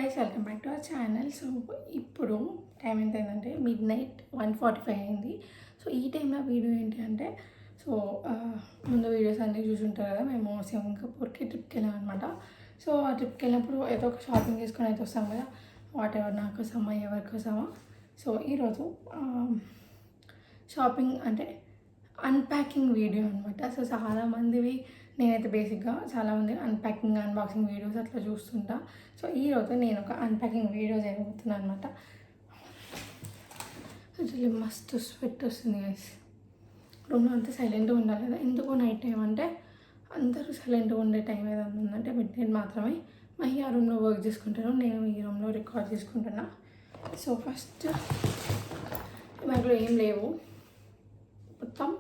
Guys, welcome back to our channel. So ఇప్పుడు time ఎంత అయిందంటే మిడ్‌నైట్ 1:45 అయింది. సో ఈ టైంలో వీడియో ఏంటి అంటే సో ముందు వీడియోస్ అన్నీ చూసుంటారు కదా. మేము సింగపూర్కి ట్రిప్కి వెళ్ళాం అనమాట. సో ఆ ట్రిప్కి వెళ్ళినప్పుడు ఏదో ఒక షాపింగ్ చేసుకొని అయితే వస్తాం కదా, వాట్ ఎవర్ నా కోసమా ఎవరి కోసమా. సో ఈరోజు షాపింగ్ అంటే అన్ప్యాకింగ్ వీడియో అనమాట. సో చాలామందివి నేనైతే బేసిక్గా చాలామంది అన్ప్యాకింగ్ అన్బాక్సింగ్ వీడియోస్ అట్లా చూస్తుంటా. సో ఈరోజు నేను ఒక అన్ప్యాకింగ్ వీడియో చేయబోతున్నాను అనమాట. యాక్చువల్లీ మస్తు స్వెట్ వస్తుంది గైస్. రూమ్లో అంతా సైలెంట్గా ఉండాలి కదా. ఎందుకో నైట్ టైం అంటే అందరూ సైలెంట్గా ఉండే టైం ఏదైనా ఉందంటే మిడ్ నైట్ మాత్రమే. మహి ఆ రూమ్లో వర్క్ చేసుకుంటాను, నేను ఈ రూమ్లో రికార్డ్ చేసుకుంటున్నా. సో ఫస్ట్ బ్యాగ్లో ఏం లేవు, మొత్తం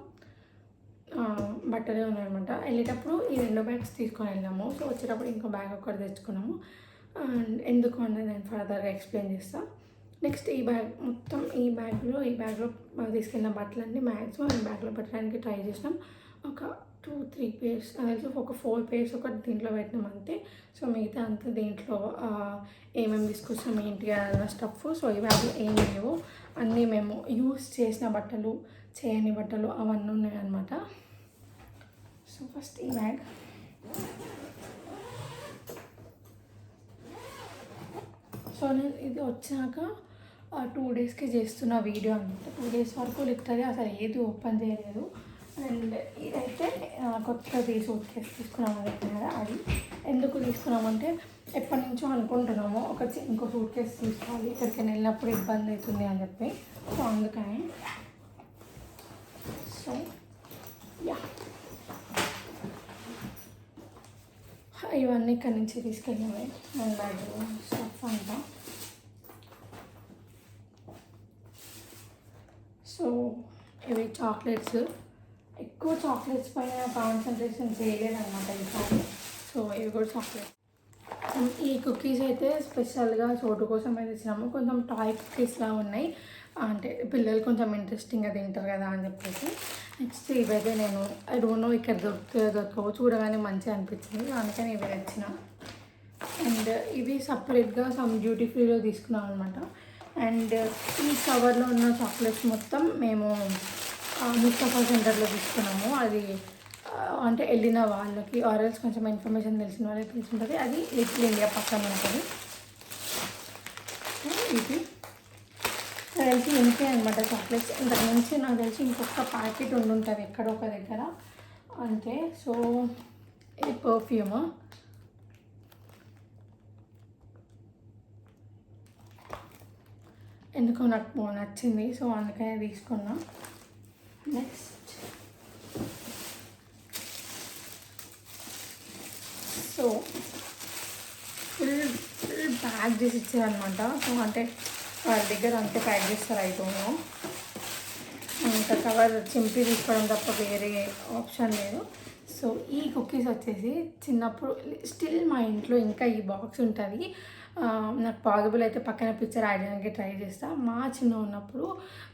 బట్టలే ఉన్నాయన్నమాట. వెళ్ళేటప్పుడు ఈ 2 బ్యాగ్స్ తీసుకొని వెళ్ళాము. సో వచ్చేటప్పుడు ఇంకో బ్యాగ్ ఒకటి తెచ్చుకున్నాము. అండ్ ఎందుకు అన్నది నేను ఫర్దర్గా ఎక్స్ప్లెయిన్ చేస్తాను. నెక్స్ట్ ఈ బ్యాగ్లో తీసుకెళ్ళిన బట్టలన్నీ మ్యాక్సిమం ఈ బ్యాగ్లో పెట్టడానికి ట్రై చేసినాం. ఒక 2-3 పేర్స్ అలాగే ఒక 4 పేర్స్ ఒకటి దీంట్లో పెట్టినాం అంతే. సో మిగతా అంతా దీంట్లో ఏమేమి తీసుకొచ్చాం ఏంటి అన్న స్టఫ్. సో ఈ బ్యాగ్లో ఏం లేవు, అన్నీ మేము యూస్ చేసిన బట్టలు, చేయని బట్టలు అవన్నీ ఉన్నాయన్నమాట. సో ఫస్ట్ ఈ బ్యాగ్. సో నేను ఇది వచ్చాక 2 డేస్కి చేస్తున్న వీడియో అనమాట. 2 డేస్ వరకు లిటరలీ అసలు ఏది ఓపెన్ చేయలేదు. అండ్ ఇదైతే కొత్తది సూట్ కేసు తీసుకున్నాము కదా. అది ఎందుకు తీసుకున్నామంటే ఎప్పటి నుంచో అనుకుంటున్నాము ఇంకో సూట్ కేసు తీసుకోవాలి, ఇక్కడికైనా వెళ్ళినప్పుడు ఇబ్బంది అవుతుంది అని చెప్పి. సో అందుకని సో యా ఇవన్నీ ఇక్కడి నుంచి తీసుకెళ్ళినవి హ్యాండ్ బ్యాగ్ స్టఫ్ అంతా. సో ఇవి చాక్లెట్స్, ఎక్కువ చాక్లెట్స్ పైన కాన్సన్ట్రేషన్ చేయలేదన్నమాట ఈసారి. సో ఇవి కూడా చాక్లెట్స్. ఈ కుకీస్ అయితే స్పెషల్గా చోటు కోసం అయితే ఇచ్చినాము. కొంచెం టాయ్ కుకీస్లా ఉన్నాయి, అంటే పిల్లలు కొంచెం ఇంట్రెస్టింగ్గా తింటారు కదా అని చెప్పేసి. నెక్స్ట్ ఇవైతే నేను ఐ డోంట్ నో ఇక్కడ దొరకవు, చూడగానే మంచిగా అనిపించింది అందుకని ఇవి తెచ్చిన. అండ్ ఇవి సపరేట్గా సమ్ డ్యూటీ ఫ్రీలో తీసుకున్నాం అనమాట. అండ్ ఈ కవర్లో ఉన్న చాక్లెట్స్ మొత్తం మేము ముస్తఫా సెంటర్లో తీసుకున్నాము. అది అంటే వెళ్ళిన వాళ్ళకి ఆర్ఎల్స్ కొంచెం ఇన్ఫర్మేషన్ తెలిసిన వాళ్ళకి తెలిసింటుంది. అది లిటిల్ ఇండియా పక్కన ఉంటుంది. ఇది తెలిసి ఇంతే అనమాట చాక్లెట్స్. ఇంతకు నుంచి నాకు తెలిసి ఇంకొక ప్యాకెట్ ఉండుంటుంది ఎక్కడో ఒక దగ్గర అంతే. సో ఇది పర్ఫ్యూమ్, ఎందుకో నాకు నచ్చింది సో అందుకనే తీసుకున్నా. నెక్స్ట్ సో ఫుల్ ప్యాక్ చేసి ఇచ్చారనమాట. సో అంటే వాళ్ళ దగ్గర అంతే ప్యాక్ చేస్తారు అయిపోను. ఇంకా కవర్ చింపి తీసుకోవడం తప్ప వేరే ఆప్షన్ లేదు. సో ఈ కుకీస్ వచ్చేసి చిన్నప్పుడు స్టిల్ మా ఇంట్లో ఇంకా ఈ బాక్స్ ఉంటుంది. నాకు పాసిబుల్ అయితే పక్కన పిక్చర్ యాడ్ చేయడానికి ట్రై చేస్తాను. మా చిన్న ఉన్నప్పుడు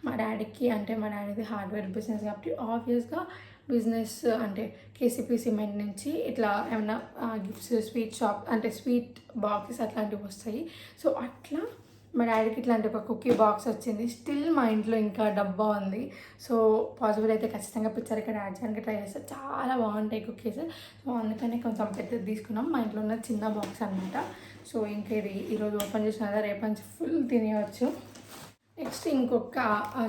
మా డాడీది హార్డ్వేర్ బిజినెస్ కాబట్టి ఆబ్వియస్గా బిజినెస్ అంటే కేసీపీ సిమెంట్ నుంచి ఇట్లా ఏమైనా గిఫ్ట్స్, స్వీట్ షాప్ అంటే స్వీట్ బాక్సెస్ అట్లాంటివి వస్తాయి. సో అట్లా మా డాడీకి ఇట్లాంటి ఒక కుకీ బాక్స్ వచ్చింది. స్టిల్ మా ఇంట్లో ఇంకా డబ్బా ఉంది. సో పాసిబుల్ అయితే ఖచ్చితంగా పిక్చర్ ఇక్కడ యాడ్ చేయడానికి ట్రై చేస్తాను. చాలా బాగుంటాయి కుకీస్. సో అందుకనే కొంచెం పెద్దది తీసుకున్నాం. మా ఇంట్లో ఉన్న చిన్న బాక్స్ అనమాట. సో ఇంకా ఇది ఈరోజు ఓపెన్ చేసిన కదా, రేపు నుంచి ఫుల్ తినేయచ్చు. నెక్స్ట్ ఇంకొక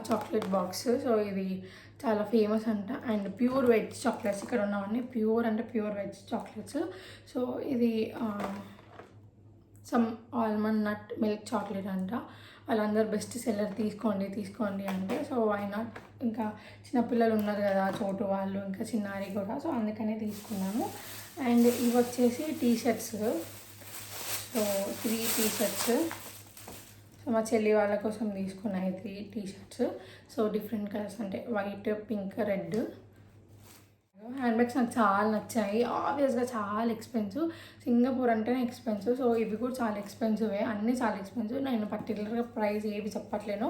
చాక్లెట్ బాక్స్. సో ఇది చాలా ఫేమస్ అంట. అండ్ ప్యూర్ వెజ్ చాక్లెట్స్ ఇక్కడ ఉన్నవన్నీ ప్యూర్ వెజ్ చాక్లెట్స్. సో ఇది some almond nut milk chocolate అంట. వాళ్ళందరూ బెస్ట్ సెల్లర్ తీసుకోండి అంటే సో వై నాట్. ఇంకా చిన్నపిల్లలు ఉన్నారు కదా చోటు వాళ్ళు, ఇంకా చిన్నారి కూడా, సో అందుకనే తీసుకున్నాము. అండ్ ఇవి వచ్చేసి టీషర్ట్స్. So 3 T shirts. సో మా చెల్లి వాళ్ళ కోసం తీసుకున్నాయి 3 టీషర్ట్స్. సో డిఫరెంట్ కలర్స్ అంటే white, pink, red. Hand bags నాకు చాలా నచ్చాయి. ఆబ్వియస్గా చాలా ఎక్స్పెన్సివ్, సింగపూర్ అంటేనే ఎక్స్పెన్సివ్. సో ఇవి కూడా చాలా ఎక్స్పెన్సివే, అన్నీ చాలా ఎక్స్పెన్సివ్. నేను పర్టికులర్గా ప్రైస్ ఏవి చెప్పట్లేను.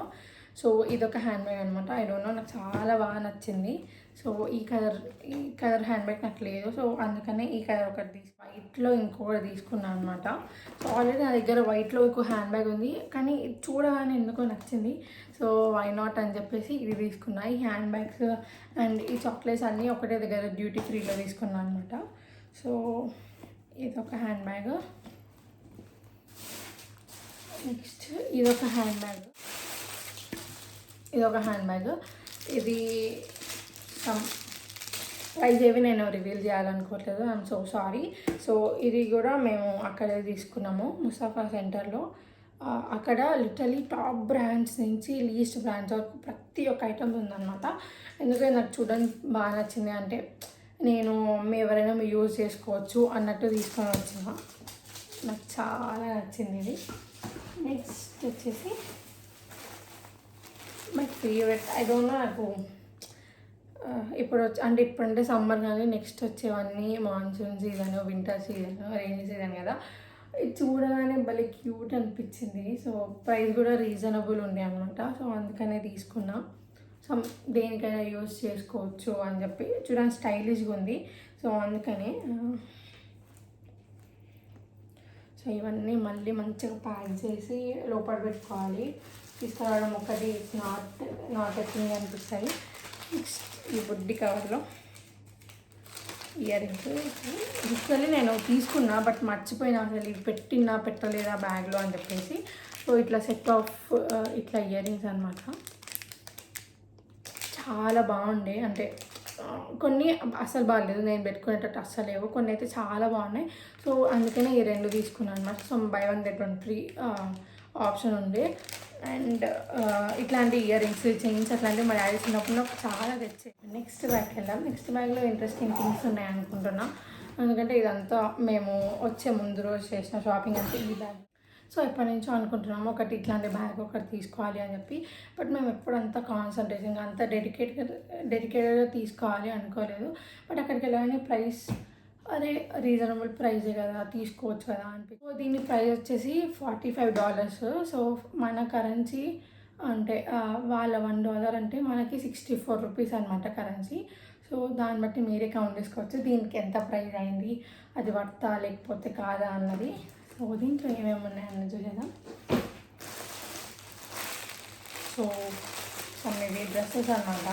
సో ఇదొక హ్యాండ్ బ్యాగ్ అనమాట. ఐ డోంట్ నో, నాకు చాలా బాగా నచ్చింది. సో ఈ కలర్ హ్యాండ్ బ్యాగ్ నాకు లేదు. సో అందుకనే ఈ కలర్ ఒకటి వైట్లో ఇంకొకటి తీసుకున్నాను అనమాట. సో ఆల్రెడీ నా దగ్గర వైట్లో ఇంకో హ్యాండ్ బ్యాగ్ ఉంది, కానీ చూడగానే ఎందుకో నచ్చింది. సో వై నాట్ అని చెప్పేసి ఇది తీసుకున్నా. ఈ హ్యాండ్ బ్యాగ్స్ అండ్ ఈ చాక్లెట్స్ అన్నీ ఒకటే దగ్గర డ్యూటీ ఫ్రీలో తీసుకున్నాను అనమాట. సో ఇదొక హ్యాండ్ బ్యాగ్. నెక్స్ట్ ఇదొక హ్యాండ్ బ్యాగ్. ఇది ప్రైస్ ఏవి నేను రివీల్ చేయాలనుకోవట్లేదు, ఐఎమ్ సో సారీ. సో ఇది కూడా మేము అక్కడే తీసుకున్నాము, ముసాఫా సెంటర్లో. అక్కడ లిటరలీ టాప్ బ్రాండ్స్ నుంచి లీస్ట్ బ్రాండ్స్ వరకు ప్రతి ఒక్క ఐటమ్ ఉందన్నమాట. ఎందుకంటే నాకు చూడడానికి బాగా నచ్చింది, అంటే నేను ఎవరైనా యూజ్ చేసుకోవచ్చు అన్నట్టు తీసుకొని వచ్చిన. నాకు చాలా నచ్చింది ఇది. నెక్స్ట్ వచ్చేసి my favourite, I don't know, నాకు ఇప్పుడంటే సమ్మర్ కానీ నెక్స్ట్ వచ్చేవన్నీ monsoon season, winter season, rainy season కదా. ఇది చూడగానే భలే క్యూట్ అనిపించింది. సో ప్రైస్ కూడా రీజనబుల్ ఉండే అనమాట. సో అందుకనే తీసుకున్నా. దేనికైనా యూజ్ చేసుకోవచ్చు అని చెప్పి, చూడడానికి స్టైలిష్గా ఉంది. సో అందుకనే సో ఇవన్నీ మళ్ళీ మంచిగా ప్యాక్ చేసి లోపల పెట్టుకోవాలి. తీసుకురావడం ఒకటి నాట్ ఎక్కింగ్ అనిపిస్తాయి. నెక్స్ట్ ఈ బుడ్డి కవర్లో ఇయర్ రింగ్స్. యాక్చువల్లీ నేను తీసుకున్నా, బట్ మర్చిపోయినా అసలు ఇది పెట్టలేదా బ్యాగ్లో అని చెప్పేసి. సో ఇట్లా సెట్ ఆఫ్ ఇట్లా ఇయర్ రింగ్స్ అనమాట. చాలా బాగుండే, అంటే కొన్ని అస్సలు బాగాలేదు, నేను పెట్టుకునేటట్టు అస్సలు లేవు. కొన్ని అయితే చాలా బాగున్నాయి. సో అందుకనే ఈ రెండు తీసుకున్నాను అనమాట. So by 1 get 1 free option ఉంది. అండ్ ఇట్లాంటి ఇయర్ రింగ్స్, చైన్స్ అట్లాంటివి మా డాడీ చిన్నప్పుడు నాకు చాలా తెచ్చాయి. నెక్స్ట్ బ్యాగ్కి వెళ్దాం. నెక్స్ట్ బ్యాగ్లో ఇంట్రెస్టింగ్ థింగ్స్ ఉన్నాయి అనుకుంటున్నా, ఎందుకంటే ఇదంతా మేము వచ్చే ముందు రోజు చేసిన షాపింగ్ అంటే ఈ బ్యాగ్. సో ఎప్పటి నుంచో అనుకుంటున్నాము ఒకటి ఇట్లాంటి బ్యాగ్ ఒకటి తీసుకోవాలి అని చెప్పి. బట్ మేము ఎప్పుడంతా కాన్సన్ట్రేషన్గా అంత డెడికేటెడ్గా తీసుకోవాలి అనుకోలేదు. బట్ అక్కడికి వెళ్ళగానే ప్రైస్ అదే రీజనబుల్ ప్రైజే కదా, తీసుకోవచ్చు కదా అనిపి. సో దీని ప్రైస్ వచ్చేసి $45. సో మన కరెన్సీ అంటే వాళ్ళ $1 అంటే మనకి 64 రూపీస్ అనమాట కరెన్సీ. సో దాన్ని బట్టి మీరే కౌంట్ చేసుకోవచ్చు దీనికి ఎంత ప్రైస్ అయింది, అది వర్తా లేకపోతే కాదా అన్నది. సో దీంట్లో ఏమేమి ఉన్నాయన్నది చూసేద్దాం. సో ఇవి డ్రెస్సెస్ అన్నమాట.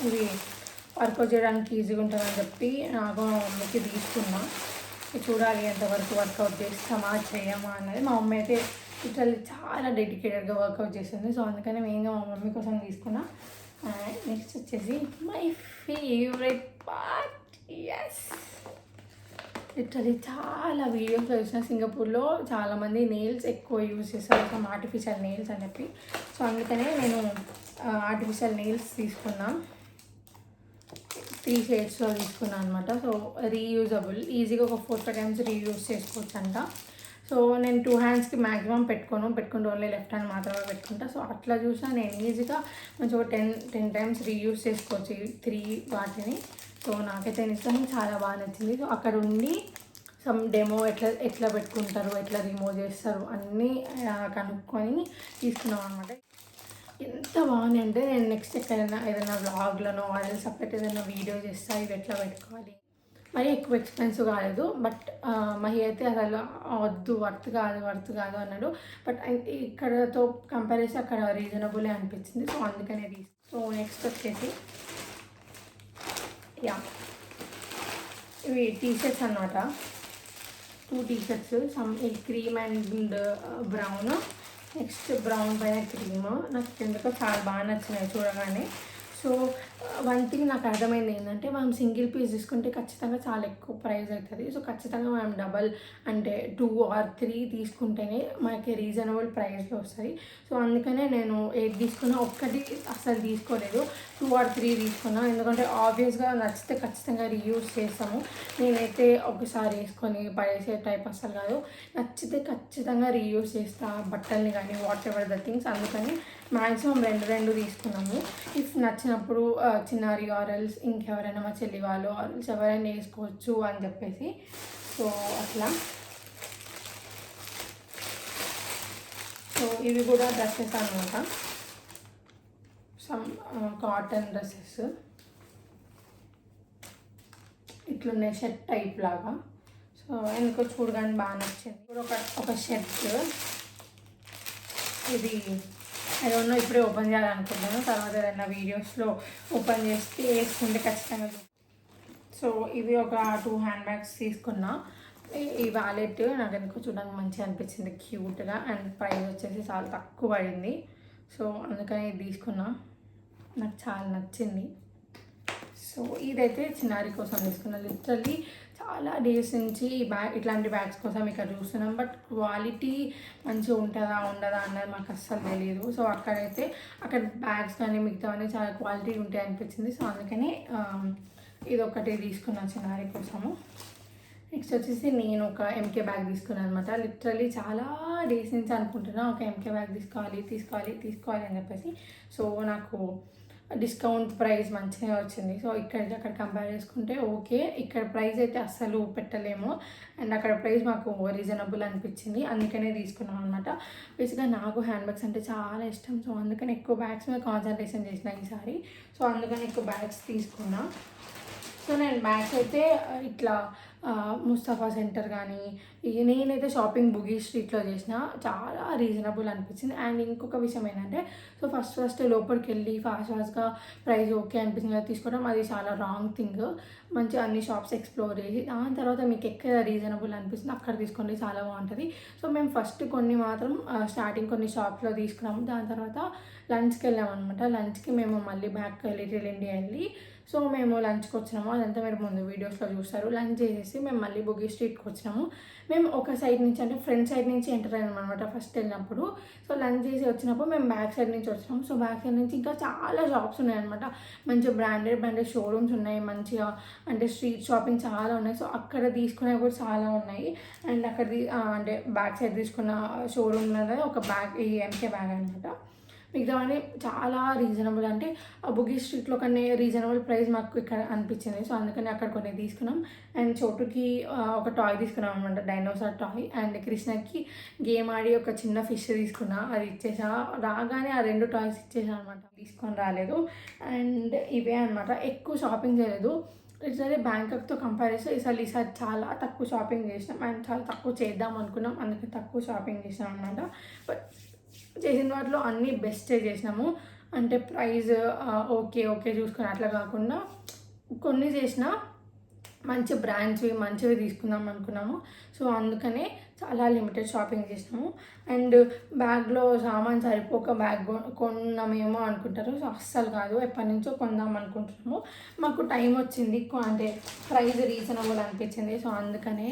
ఇవి వర్కౌట్ చేయడానికి ఈజీగా ఉంటుందని చెప్పి నాకు మా మమ్మీకి తీసుకున్నా. చూడాలి ఎంతవరకు వర్కౌట్ చేస్తామా చేయమా అన్నది. మా మమ్మీ అయితే ఇట్లా చాలా డెడికేటెడ్గా వర్కౌట్ చేస్తుంది. సో అందుకని మెయిన్గా మా మమ్మీ కోసం తీసుకున్నా. నెక్స్ట్ వచ్చేసి my favourite part, yes, literally చాలా వీడియోస్లో చూసిన సింగపూర్లో చాలామంది నెయిల్స్ ఎక్కువ యూజ్ చేస్తారు, some ఆర్టిఫిషియల్ నెయిల్స్ అని చెప్పి. సో అందుకనే నేను ఆర్టిఫిషియల్ నెయిల్స్ తీసుకున్నా. 3 షేడ్స్లో తీసుకున్నాను అనమాట. సో రీయూజబుల్, ఈజీగా ఒక 4-5 times రీయూజ్ చేసుకోవచ్చు అంట. సో నేను 2 handsకి మ్యాక్సిమం పెట్టుకుంటూ ఓన్లీ లెఫ్ట్ హ్యాండ్ మాత్రమే పెట్టుకుంటా. సో అట్లా చూసినా నేను ఈజీగా మంచిగా 10 times రీయూజ్ చేసుకోవచ్చు ఈ 3 వాటిని. సో నాకైతే నిజంగా చాలా బాగా నచ్చింది. సో అక్కడ ఉండి సమ్ డెమో ఎట్లా పెట్టుకుంటారు, ఎట్లా రిమూవ్ చేస్తారు అన్నీ కనుక్కొని తీసుకున్నాం అనమాట. ఎంత బాగుంది అంటే నేను నెక్స్ట్ ఎక్కడైనా ఏదైనా వ్లాగ్లను అదే సపరేట్ ఏదైనా వీడియో చేస్తా ఇవి ఎట్లా పెట్టుకోవాలి. మరి ఎక్కువ ఎక్స్పెన్సివ్ కాలేదు, బట్ మహి అయితే అసలు వద్దు, వర్త్ కాదు అన్నాడు. బట్ ఇక్కడతో కంపేర్ చేసి అక్కడ రీజనబులే అనిపించింది. సో అందుకనే సో నెక్స్ట్ వచ్చేసి ఇవి టీషర్ట్స్ అన్నమాట. 2 టీషర్ట్స్, ఈ cream and brown. Next brown పైన క్రీమ్. నాకు ఎందుకో చాలా బాగా నచ్చినాయి చూడగానే. సో వన్ థింగ్ నాకు అర్థమైంది ఏంటంటే, మనం సింగిల్ పీస్ తీసుకుంటే ఖచ్చితంగా చాలా ఎక్కువ ప్రైస్ అవుతుంది. సో ఖచ్చితంగా మనం డబల్ అంటే 2 or 3 తీసుకుంటేనే మనకి రీజనబుల్ ప్రైస్లో వస్తుంది. సో అందుకనే నేను ఏది తీసుకున్నా ఒక్కటి అసలు తీసుకోలేదు, 2 or 3 తీసుకున్నా. ఎందుకంటే ఆబ్వియస్గా నచ్చితే ఖచ్చితంగా రీయూజ్ చేస్తాము. నేనైతే ఒకసారి వేసుకొని పడేసే టైప్ అసలు కాదు, నచ్చితే ఖచ్చితంగా రీయూజ్ చేస్తా బట్టల్ని కానీ వాట్ ఎవర్ ద థింగ్స్. అందుకని మ్యాక్సిమం 2 తీసుకున్నాము. ఇఫ్ నచ్చినప్పుడు చిన్నారి ఆరల్స్ ఇంకెవరైనా మా చెల్లి వాళ్ళు ఆరల్స్ ఎవరైనా వేసుకోవచ్చు అని చెప్పేసి. సో అట్లా ఇవి కూడా డ్రెస్సెస్ అనమాట, సమ్ కాటన్ డ్రెస్సెస్ ఇట్లున్నాయి, షర్ట్ టైప్ లాగా. సో ఎందుకో చూడగానే బాగా నచ్చింది. ఇప్పుడు ఒక షర్ట్, ఇది ఏదన్నా ఇప్పుడే ఓపెన్ చేయాలనుకుంటున్నాను, తర్వాత ఏదైనా వీడియోస్లో ఓపెన్ చేస్తే వేసుకుంటే ఖచ్చితంగా. సో ఇవి ఒక 2 హ్యాండ్ బ్యాగ్స్ తీసుకున్నా. ఈ వ్యాలెట్ నాకు ఎందుకో చూడడానికి మంచిగా అనిపించింది, క్యూట్గా, అండ్ ప్రైస్ వచ్చేసి చాలా తక్కువ పడింది. సో అందుకని ఇది తీసుకున్నా, నాకు చాలా నచ్చింది. సో ఇదైతే చిన్నారి కోసం తీసుకున్నాను. లిటరల్లీ చాలా డేస్ నుంచి ఈ బ్యాగ్, ఇట్లాంటి బ్యాగ్స్ కోసం ఇక్కడ చూస్తున్నాం, బట్ క్వాలిటీ మంచిగా ఉంటుందా ఉండదా అన్నది మాకు అస్సలు తెలియదు. సో అక్కడ బ్యాగ్స్ కానీ మిగతావన్నీ చాలా క్వాలిటీ ఉంటాయి అనిపించింది. సో అందుకని ఇది ఒకటి తీసుకున్నాను చిన్నారి కోసము. నెక్స్ట్ వచ్చేసి నేను ఒక ఎంకే బ్యాగ్ తీసుకున్నాను అనమాట. లిటరల్లీ చాలా డేస్ నుంచి అనుకుంటున్నా ఒక ఎంకే బ్యాగ్ తీసుకోవాలి అని చెప్పేసి. సో నాకు డిస్కౌంట్ ప్రైస్ మంచిగా వచ్చింది. సో ఇక్కడికి అక్కడ కంపేర్ చేసుకుంటే ఓకే, ఇక్కడ ప్రైస్ అయితే అస్సలు పెట్టలేము, అండ్ అక్కడ ప్రైస్ మాకు రీజనబుల్ అనిపించింది, అందుకనే తీసుకున్నాం అనమాట. బేసిక్గా నాకు హ్యాండ్ బ్యాగ్స్ అంటే చాలా ఇష్టం. సో అందుకని ఎక్కువ బ్యాగ్స్ మీద కాన్సన్ట్రేషన్ చేసిన ఈసారి. సో అందుకని ఎక్కువ బ్యాగ్స్ తీసుకున్నా. సో నేను బ్యాగ్స్ అయితే ఇట్లా ముస్తఫా సెంటర్ కానీ, నేనైతే షాపింగ్ బుగీ స్ట్రీట్లో చేసిన, చాలా రీజనబుల్ అనిపించింది. అండ్ ఇంకొక విషయం ఏంటంటే, సో ఫస్ట్ లోపలికి వెళ్ళి ఫాస్ట్గా ప్రైస్ ఓకే అనిపించింది కదా తీసుకోవడం, అది చాలా రాంగ్ థింగ్. మంచిగా అన్ని షాప్స్ ఎక్స్ప్లోర్ చేసి దాని తర్వాత మీకు ఎక్కడ రీజనబుల్ అనిపిస్తుంది అక్కడ తీసుకోండి, చాలా బాగుంటుంది. సో మేము ఫస్ట్ కొన్ని మాత్రం స్టార్టింగ్ కొన్ని షాప్స్లో తీసుకున్నాము. దాని తర్వాత లంచ్కి వెళ్ళాము అనమాట. లంచ్కి మేము మళ్ళీ బ్యాక్ లిటిల్ ఇండియా వెళ్ళి, సో మేము లంచ్కి వచ్చినాము, అదంతా మీరు ముందు వీడియోస్లో చూస్తారు. లంచ్ చేసేసి మేము మళ్ళీ బుగీ స్ట్రీట్కి వచ్చినాము. మేము ఒక సైడ్ నుంచి, అంటే ఫ్రంట్ సైడ్ నుంచి ఎంటర్ అయినాం అనమాట ఫస్ట్ వెళ్ళినప్పుడు. సో లంచ్ చేసి వచ్చినప్పుడు మేము బ్యాక్ సైడ్ నుంచి వచ్చినాము. సో బ్యాక్ సైడ్ నుంచి ఇంకా చాలా షాప్స్ ఉన్నాయన్నమాట, మంచిగా బ్రాండెడ్ షోరూమ్స్ ఉన్నాయి, మంచిగా అంటే స్ట్రీట్ షాపింగ్ చాలా ఉన్నాయి. సో అక్కడ తీసుకునేవి కూడా చాలా ఉన్నాయి. అండ్ అక్కడ అంటే బ్యాక్ సైడ్ తీసుకున్న షోరూమ్ అనేది ఒక బ్యాగ్, ఈ ఎంకే బ్యాగ్ అనమాట. మిగతావన్నీ చాలా రీజనబుల్, అంటే బుగీ స్ట్రీట్లో కన్నా రీజనబుల్ ప్రైస్ మాకు ఇక్కడ అనిపించింది. సో అందుకని అక్కడ కొన్ని తీసుకున్నాం. అండ్ చోటుకి ఒక టాయ్ తీసుకున్నాం అనమాట, డైనోసార్ టాయ్. అండ్ కృష్ణకి గేమ్ ఆడి ఒక చిన్న ఫిష్ తీసుకున్నా, అది ఇచ్చేసా. రాగానే ఆ 2 టాయ్స్ ఇచ్చేసా అనమాట, తీసుకొని రాలేదు. అండ్ ఇవే అనమాట, ఎక్కువ షాపింగ్ చేయలేదు. లిటరల్లీ బ్యాంకాక్తో కంపేర్ చేస్తే ఈసారి చాలా తక్కువ షాపింగ్ చేసినాం, అండ్ చాలా తక్కువ చేద్దాం అనుకున్నాం, అందుకే తక్కువ షాపింగ్ చేసినాం అనమాట. బట్ చేసిన వాటిలో అన్నీ బెస్టే చేసినాము, అంటే ప్రైస్ ఓకే చూసుకొని అట్లా కాకుండా కొన్ని చేసిన మంచి బ్రాండ్స్వి మంచివి తీసుకుందాం అనుకున్నాము. సో అందుకనే చాలా లిమిటెడ్ షాపింగ్ చేసినాము. అండ్ బ్యాగ్లో సామాన్ సరిపోక బ్యాగ్ కొన్నామేమో అనుకుంటారు. సో అస్సలు కాదు, ఎప్పటి నుంచో కొందాం అనుకుంటున్నాము. మాకు టైం వచ్చింది, అంటే ప్రైస్ రీజనబుల్ అనిపించింది. సో అందుకనే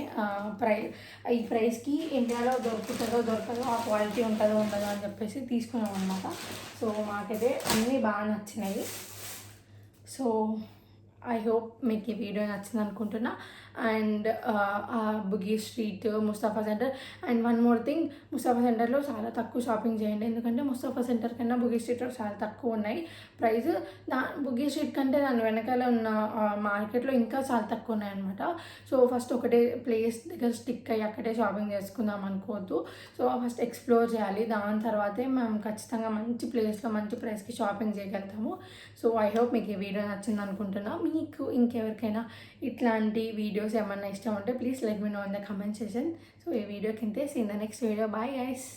ఈ ప్రైస్కి ఇండియాలో దొరకదో, ఆ క్వాలిటీ ఉంటుందో ఉండదో అని చెప్పేసి తీసుకున్నాం అనమాట. సో మాకైతే అన్నీ బాగా నచ్చినాయి. సో ఐ హోప్ మీకు ఈ వీడియో నచ్చింది అనుకుంటున్నా. And Bugis Street, Mustafa Centre, and one more thing, Mustafa సెంటర్లో చాలా తక్కువ షాపింగ్ చేయండి, ఎందుకంటే ముస్తఫా సెంటర్ కన్నా బుగీ స్ట్రీట్లో చాలా తక్కువ ఉన్నాయి ప్రైస్. బుగీ స్ట్రీట్ కంటే దాని వెనకాల ఉన్న మార్కెట్లో ఇంకా చాలా తక్కువ ఉన్నాయన్నమాట. సో ఫస్ట్ ఒకటే ప్లేస్ దగ్గర స్టిక్ అయ్యి అక్కడే షాపింగ్ చేసుకుందాం అనుకోవద్దు. సో ఫస్ట్ ఎక్స్ప్లోర్ చేయాలి, దాని తర్వాతే మేము ఖచ్చితంగా మంచి ప్లేస్లో మంచి ప్రైస్కి షాపింగ్ చేయగలుగుతాము. సో ఐ హోప్ మీకు ఈ వీడియో నచ్చింది అనుకుంటున్నా. మీకు ఇంకెవరికైనా ఇట్లాంటి వీడియోస్ ఏమన్నా ఇష్టం ఉంటే please let me know in the comment section. So ఈ వీడియో కింద see in the next video. Bye guys.